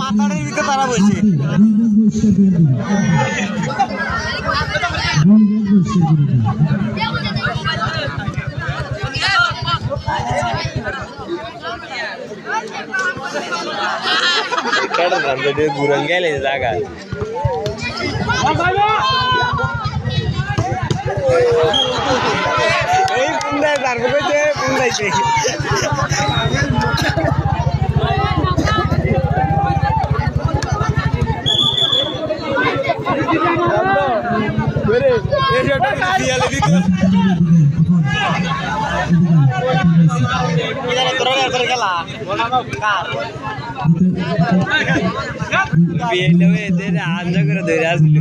মাথাটার ভিতরে তারা বসে ঘুরন গেলে জায়গা এই পুন্দায় তারপর পুন্দাইছে আঞ্জা করে ধরে আসলো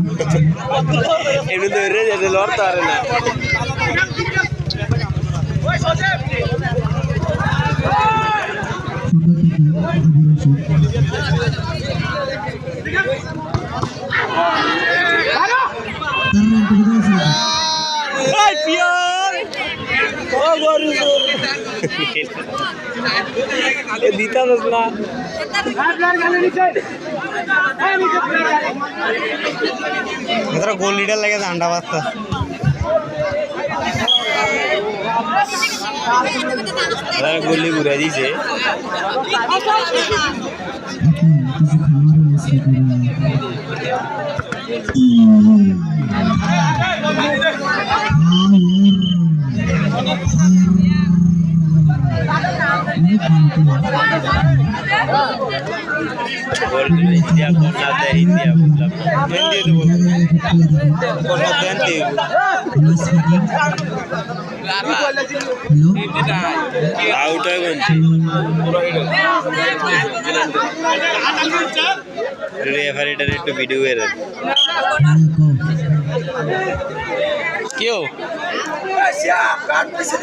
একটু ধরে যেতে লড়তে পারে না দিতে না গোল লিডার লাগে আন্ডা বাস্তা গোলি ঘুরে দিছে इंडिया कौन आता है इंडिया मतलब आउट है रेफरेटर একটু ভিডিও এর क्यों काट पैसे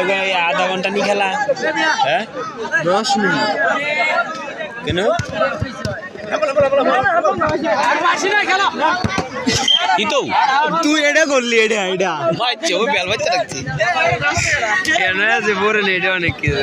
दे आधा घंटा नहीं खेला है 10 मिनट क्यों तू एडा করলি এডা এডা বাচ্চা ও বেল বাচ্চা রাখছি কেন আছে বড় লেডা অনেক কিছু